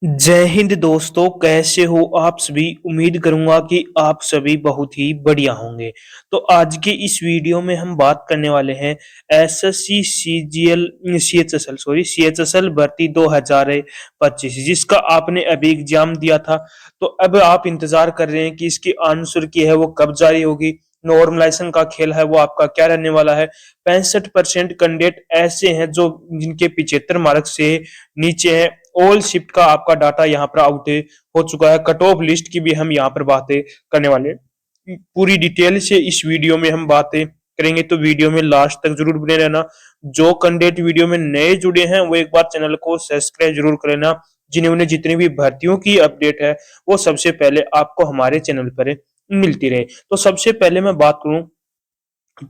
जय हिंद दोस्तों, कैसे हो आप सभी। उम्मीद करूंगा कि आप सभी बहुत ही बढ़िया होंगे। तो आज के इस वीडियो में हम बात करने वाले हैं एसएससी सीजीएल सीएचएसएल सीएचएसएल भर्ती 2025 जिसका आपने अभी एग्जाम दिया था। तो अब आप इंतजार कर रहे हैं कि इसकी आंसर की है वो कब जारी होगी। नॉर्मलाइजेशन का खेल है वो आपका क्या रहने वाला है। 65% कैंडिडेट ऐसे हैं जो जिनके 75 मार्क्स से नीचे है। ऑल शिफ्ट का आपका डाटा यहाँ पर आउट हो चुका है। कट ऑफ लिस्ट की भी हम यहाँ पर बातें करने वाले हैं। पूरी डिटेल से इस वीडियो में हम बातें करेंगे, तो वीडियो में लास्ट तक जरूर बने रहना। जो कैंडिडेट वीडियो में नए जुड़े हैं वो एक बार चैनल को सब्सक्राइब जरूर कर लेना। जिन्होंने जितनी भी भर्तियों की अपडेट है वो सबसे पहले आपको हमारे चैनल पर मिलती रहे। तो सबसे पहले मैं बात करूं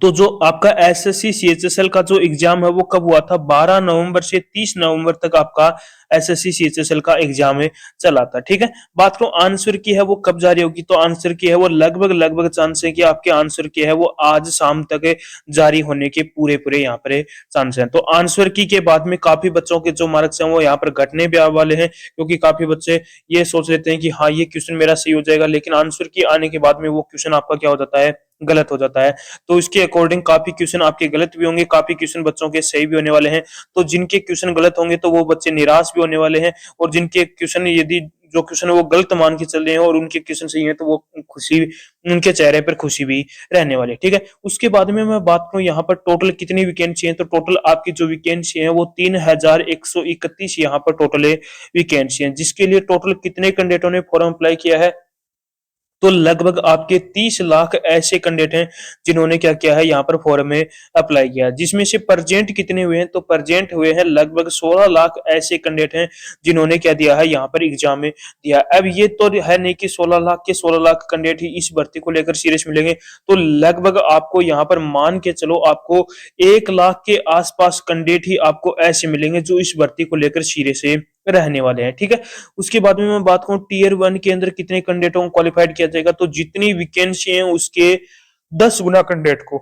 तो जो आपका एसएससी सीएचएसएल का जो एग्जाम है वो कब हुआ था। 12 नवंबर से 30 नवंबर तक आपका एसएससी सीएचएसएल का एग्जाम है चला था। ठीक है, बात करो आंसर की है वो कब जारी होगी। तो आंसर की है वो लगभग चांस है कि आपके आंसर की है वो आज शाम तक जारी होने के पूरे पूरे यहाँ पर चांस है। तो आंसर की के बाद में काफी बच्चों के जो मार्क्स हैं वो यहाँ पर घटने भी वाले हैं, क्योंकि काफी बच्चे ये सोच लेते हैं कि हाँ ये क्वेश्चन मेरा सही हो जाएगा, लेकिन आंसर की आने के बाद में वो क्वेश्चन आपका क्या हो जाता है, गलत हो जाता है। तो इसके अकॉर्डिंग काफी क्वेश्चन आपके गलत भी होंगे, काफी क्वेश्चन बच्चों के सही भी होने वाले हैं। तो जिनके क्वेश्चन गलत होंगे तो वो बच्चे निराश भी होने वाले हैं, और जिनके क्वेश्चन यदि जो क्वेश्चन है वो गलत मान के चल रहे हैं और उनके क्वेश्चन सही है तो वो खुशी, उनके चेहरे पर खुशी भी रहने वाली है। ठीक है, उसके बाद में मैं बात करूं यहाँ पर टोटल कितनी वैकेंसी है। तो टोटल आपकी जो वैकेंसी है वो 3131 यहाँ पर टोटल वैकेंसी है, जिसके लिए टोटल कितने कैंडिडेटों ने फॉर्म अप्लाई किया है। तो लगभग आपके 30 लाख ऐसे कैंडिडेट हैं जिन्होंने क्या किया है यहाँ पर फॉर्म में अप्लाई किया, जिसमें से प्रेजेंट कितने हुए हैं। तो प्रेजेंट हुए हैं लगभग 16 लाख ऐसे कैंडिडेट हैं जिन्होंने क्या दिया है यहाँ पर एग्जाम में दिया। अब ये तो है नहीं कि 16 लाख के 16 लाख कैंडिडेट ही इस भर्ती को लेकर सीरियस मिलेंगे। तो लगभग आपको यहाँ पर मान के चलो आपको 1 लाख के आसपास कैंडिडेट ही आपको ऐसे मिलेंगे जो इस भर्ती को लेकर सीरियस रहने वाले हैं। ठीक है, उसके बाद में मैं बात करूं टीयर 1 के अंदर कितने कैंडिडेटों को क्वालिफाइड किया जाएगा। तो जितनी वैकेंसी है उसके 10 गुना कैंडिडेट को,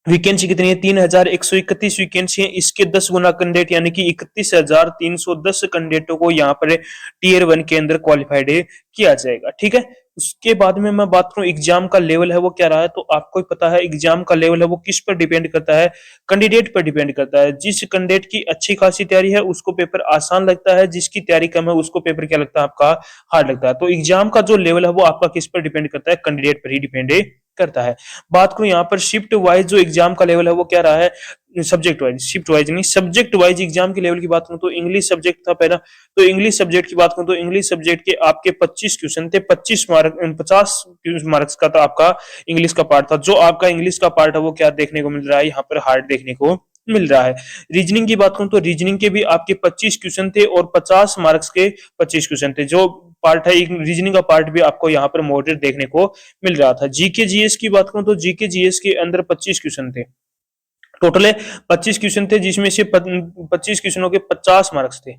वैकेंसी कितनी है 3131 वैकेंसी है, इसके 10 गुना कैंडिडेट यानी कि 31,310 कैंडिडेटों को यहाँ पर टीयर 1 के अंदर क्वालिफाइड किया जाएगा। ठीक है, उसके बाद में मैं बात करूं एग्जाम का लेवल है वो क्या रहा है। तो आपको पता है एग्जाम का लेवल है वो किस पर डिपेंड करता है, कैंडिडेट पर डिपेंड करता है। जिस कैंडिडेट की अच्छी खासी तैयारी है उसको पेपर आसान लगता है, जिसकी तैयारी कम है उसको पेपर क्या लगता है, आपका हार्ड लगता है। तो एग्जाम का जो लेवल है वो आपका किस पर डिपेंड करता है, कैंडिडेट पर ही डिपेंड करता है। बात करूं यहाँ पर शिफ्ट वाइज जो एग्जाम का लेवल है वो क्या रहा है, सब्जेक्ट वाइज, शिफ्ट वाइज नहीं, सब्जेक्ट वाइज एग्जाम के लेवल की बात करूं तो इंग्लिश सब्जेक्ट था पहला। तो इंग्लिश सब्जेक्ट की बात करूं तो इंग्लिश सब्जेक्ट के आपके 25 क्वेश्चन थे, 25 मार्क 50 मार्क्स का था आपका इंग्लिश का पार्ट था। जो आपका इंग्लिश का पार्ट है वो क्या देखने को मिल रहा है, यहाँ पर हार्ड देखने को मिल रहा है। रीजनिंग की बात करूं तो रीजनिंग के भी आपके 25 क्वेश्चन थे और 50 मार्क्स के 25 क्वेश्चन थे। जो पार्ट है रीजनिंग का पार्ट भी आपको यहाँ पर मॉडरेट देखने को मिल रहा था। जीके जीएस की बात करूं तो जीके जीएस के अंदर 25 क्वेश्चन थे, टोटल 25 क्वेश्चन थे, जिसमें से 25 क्वेश्चनों के 50 मार्क्स थे।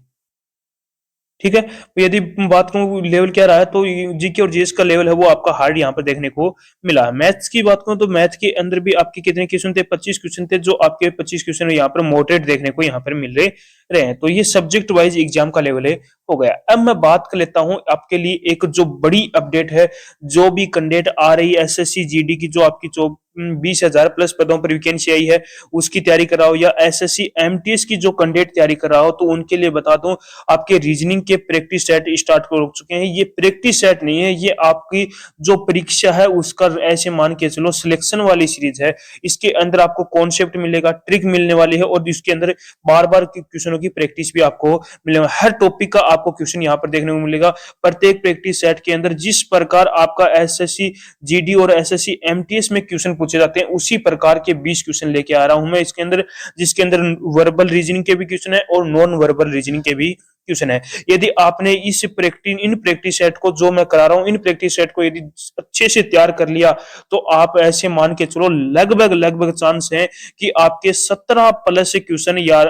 ठीक है, तो यदि बात करूं लेवल क्या रहा है तो जीके और जीएस का लेवल है वो आपका हार्ड यहाँ पर देखने को मिला। मैथ्स की बात करूं तो मैथ के अंदर भी आपके कितने क्वेश्चन थे, 25 क्वेश्चन थे, जो आपके 25 क्वेश्चन यहाँ पर मॉडरेट देखने को यहाँ पर मिल रहे हैं। तो ये सब्जेक्ट वाइज एग्जाम का लेवल है हो गया। अब मैं बात कर लेता हूं आपके लिए एक जो बड़ी अपडेट है, जो भी कैंडिडेट आ रही है एसएससी जीडी की, जो आपकी जो 20,000 प्लस पदों पर वैकेंसी आई है उसकी तैयारी कर रहा हो, या एसएससी एमटीएस की जो कैंडिडेट तैयारी कर रहा हो, तो उनके लिए बता दूं आपके रीजनिंग के प्रैक्टिस सेट स्टार्ट हो चुके हैं। ये प्रैक्टिस सेट नहीं है, ये आपकी जो परीक्षा है उसका ऐसे मान के चलो सिलेक्शन वाली सीरीज है। इसके अंदर आपको कॉन्सेप्ट मिलेगा, ट्रिक मिलने वाली है, और इसके अंदर बार बार क्वेश्चनों की प्रैक्टिस भी आपको मिलेगा। हर टॉपिक का आपको क्वेश्चन यहाँ पर देखने को मिलेगा। प्रत्येक प्रैक्टिस सेट के अंदर जिस प्रकार आपका एसएससी जीडी और एसएससी एमटीएस में क्वेश्चन पूछे जाते हैं उसी प्रकार के 20 क्वेश्चन लेके आ रहा हूं मैं इसके अंदर, जिसके अंदर वर्बल रीजनिंग के भी क्वेश्चन है और नॉन वर्बल रीजनिंग के भी क्वेश्चन है। यदि आपने इन प्रैक्टिस सेट को जो मैं करा रहा हूं, इन प्रैक्टिस सेट को यदि अच्छे से तैयार कर लिया तो आप ऐसे मान के चलो लगभग चांस है कि आपके 17 प्लस क्वेश्चन यार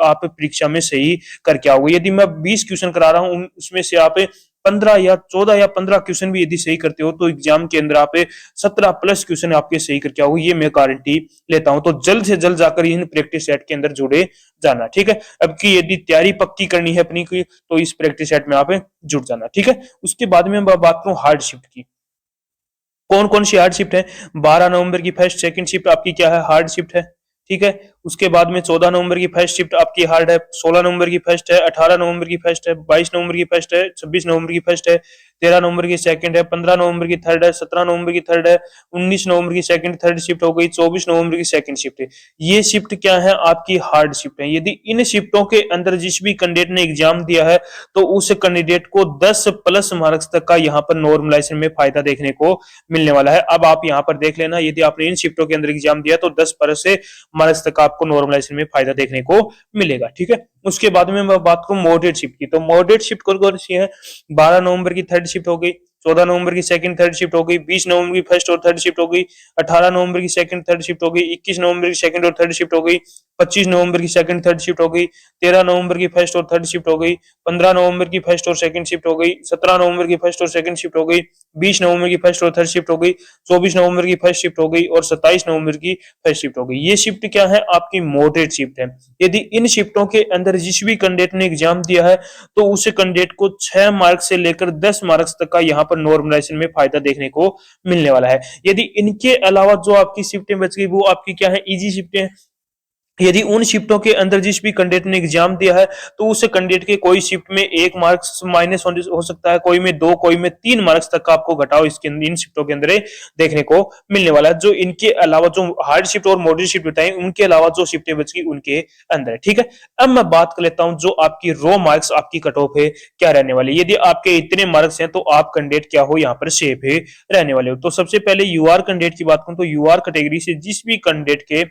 आप परीक्षा में सही करके आओगे। यदि मैं 20 क्वेश्चन करा रहा हूं उसमें से आप 15 या 14 या 15 क्वेश्चन भी यदि सही करते हो तो एग्जाम के अंदर आप 17 प्लस क्वेश्चन आपके सही करके आओगे, ये मैं गारंटी लेता हूं। तो जल्द से जल्द जाकर इन प्रैक्टिस सेट के अंदर जुड़े जाना, ठीक है। अब की यदि तैयारी पक्की करनी है अपनी की तो इस प्रैक्टिस सेट में आप जुड़ जाना, ठीक है। उसके बाद में बात करूं हार्ड शिफ्ट की, कौन कौन सी हार्ड शिफ्ट है। 12 नवंबर की फर्स्ट सेकंड शिफ्ट आपकी क्या है, हार्ड शिफ्ट है, ठीक है। उसके बाद में 14 नवंबर की फर्स्ट शिफ्ट आपकी हार्ड है, 16 नवंबर की फर्स्ट है, 18 नवंबर की फर्स्ट है, 22 नवंबर की फर्स्ट है, 26 नवंबर की फर्स्ट है, 13 नवंबर की सेकंड है, 15 नवंबर की थर्ड है, 17 नवंबर की थर्ड है, 19 नवंबर की सेकंड थर्ड शिफ्ट हो गई, 24 नवंबर की सेकंड शिफ्ट है। ये शिफ्ट क्या है, आपकी हार्ड शिफ्ट है। यदि इन शिफ्टों के अंदर जिस भी कैंडिडेट ने एग्जाम दिया है तो उस कैंडिडेट को 10 प्लस मार्क्स तक का यहाँ पर नॉर्मलाइजेशन में फायदा देखने को मिलने वाला है। अब आप यहाँ पर देख लेना, यदि आपने इन शिफ्टों के अंदर एग्जाम दिया तो 10 प्लस से मार्क्स तक आपको नॉर्मलाइजेशन में फायदा देखने को मिलेगा, ठीक है। उसके बाद में मैं बात करूं मॉडरेट शिफ्ट की, तो मॉडरेट शिफ्ट कौन सी है। 12 नवंबर की थर्ड शिफ्ट हो गई, 14 नवंबर की सेकंड थर्ड शिफ्ट हो गई, 20 नवंबर की फर्स्ट और थर्ड शिफ्ट हो गई, 18 नवंबर की सेकंड थर्ड शिफ्ट हो गई, 21 नवंबर की सेकंड और थर्ड शिफ्ट हो गई, 25 नवंबर की सेकंड थर्ड शिफ्ट हो गई, 13 नवंबर की फर्स्ट और थर्ड शिफ्ट हो गई, 15 नवंबर की फर्स्ट और सेकंड शिफ्ट हो गई, 17 नवंबर की फर्स्ट और सेकंड शिफ्ट हो गई, 20 नवंबर की फर्स्ट और थर्ड शिफ्ट हो गई, 24 नवंबर की फर्स्ट शिफ्ट हो गई और 27 नवंबर की फर्स्ट शिफ्ट हो गई। ये शिफ्ट क्या है, आपकी मॉडरेट शिफ्ट है। यदि इन शिफ्टों के अंदर जिस भी कैंडिडेट ने एग्जाम दिया है तो उस कैंडिडेट को 6 मार्क्स से लेकर 10 मार्क्स तक का यहाँ पर नॉर्मलाइजेशन में फायदा देखने को मिलने वाला है। यदि इनके अलावा जो आपकी शिफ्टें बच गई वो आपकी क्या है, इजी शिफ्टें हैं। यदि उन शिफ्टों के अंदर जिस भी कैंडिडेट ने एग्जाम दिया है तो उस कैंडिडेट के कोई शिफ्ट में 1 मार्क्स माइनस हो सकता है, कोई में 2, कोई में 3 मार्क्स तक का आपको घटाव इसके इन शिफ्टों के अंदर देखने को मिलने वाला है। जो इनके अलावा जो हार्ड शिफ्ट और मॉडरेट शिफ्ट बताई उनके अलावा जो शिफ्टें बच गई उनके अंदर, ठीक है। अब मैं बात कर लेता हूं जो आपकी रो मार्क्स आपकी कट ऑफ है क्या रहने वाली। यदि आपके इतने मार्क्स हैं तो आप कैंडिडेट क्या हो, यहाँ पर सेफ है रहने वाले हो। तो सबसे पहले यूआर कैंडिडेट की बात करूं तो यूआर कैटेगरी से जिस भी कैंडिडेट के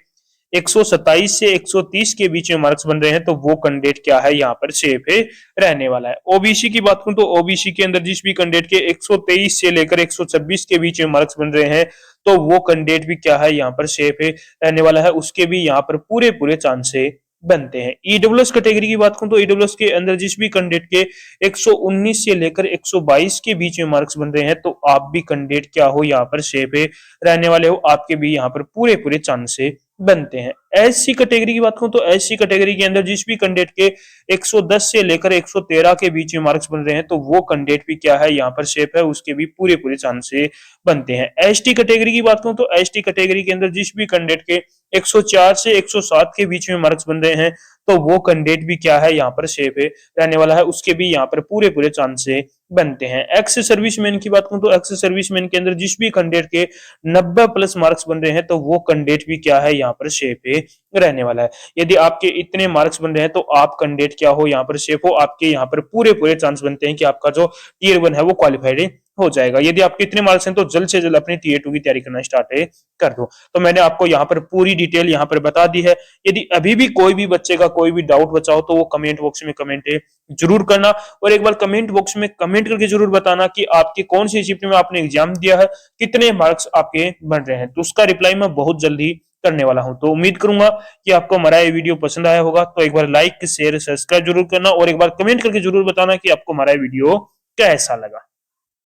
127 से 130 के बीच में मार्क्स बन रहे हैं तो वो कैंडिडेट क्या है, यहाँ पर सेफ है रहने वाला है। ओबीसी की बात करूं तो ओबीसी के अंदर जिस भी कैंडिडेट के 123 से लेकर 126 के बीच में मार्क्स बन रहे हैं तो वो कैंडिडेट भी क्या है, यहाँ पर सेफ है रहने वाला है। उसके भी यहाँ पर पूरे पूरे चांस बनते हैं। ईडब्ल्यूएस कैटेगरी की बात करूं तो ईडब्ल्यूएस के अंदर जिस भी कैंडिडेट के 119 से लेकर 122 के बीच में मार्क्स बन रहे हैं तो आप भी कैंडिडेट क्या हो, यहाँ पर सेफ है रहने वाले हो। आपके भी यहाँ पर पूरे पूरे चांस बनते हैं। एससी कैटेगरी की बात करूं तो एससी कैटेगरी के अंदर जिस भी कैंडिडेट के 110 से लेकर 113 के बीच में मार्क्स बन रहे हैं तो वो कैंडिडेट भी क्या है, यहाँ पर सेफ है, उसके भी पूरे पूरे चांस बनते हैं। एसटी कैटेगरी की बात करूं तो एसटी कैटेगरी के अंदर जिस भी कैंडिडेट के 104 से 107 के बीच में मार्क्स बन रहे हैं तो वो कैंडिडेट भी क्या है, यहाँ पर सेफ है रहने वाला है। उसके भी यहाँ पर पूरे पूरे चांस बनते हैं। एक्स सर्विसमैन की बात करूं तो एक्स सर्विसमैन के अंदर जिस भी कैंडिडेट के 90 प्लस मार्क्स बन रहे हैं तो वो कैंडिडेट भी क्या है, यहाँ पर सेफ रहने वाला है। यदि आपके इतने मार्क्स बन रहे हैं तो आप कैंडिडेट क्या हो, यहाँ पर सेफ हो। आपके यहाँ पर पूरे पूरे चांस बनते हैं कि आपका जो टीयर 1 है वो क्वालिफाइड हो जाएगा। यदि आपके इतने मार्क्स हैं तो जल्द से जल्द अपनी टीयर 2 की तैयारी करना स्टार्ट कर दो। तो मैंने आपको यहाँ पर पूरी डिटेल यहाँ पर बता दी है। यदि अभी भी कोई भी बच्चे का कोई भी डाउट बचा हो तो वो कमेंट बॉक्स में कमेंट जरूर करना और एक बार कमेंट बॉक्स में कमेंट करके जरूर बताना कि आपकी कौन सी शिफ्ट में आपने एग्जाम दिया है, कितने मार्क्स आपके बन रहे हैं। तो उसका रिप्लाई मैं बहुत जल्दी करने वाला हूं। तो उम्मीद करूंगा कि आपको हमारा ये वीडियो पसंद आया होगा। तो एक बार लाइक शेयर सब्सक्राइब जरूर करना और एक बार कमेंट करके जरूर बताना कि आपको हमारा वीडियो कैसा लगा।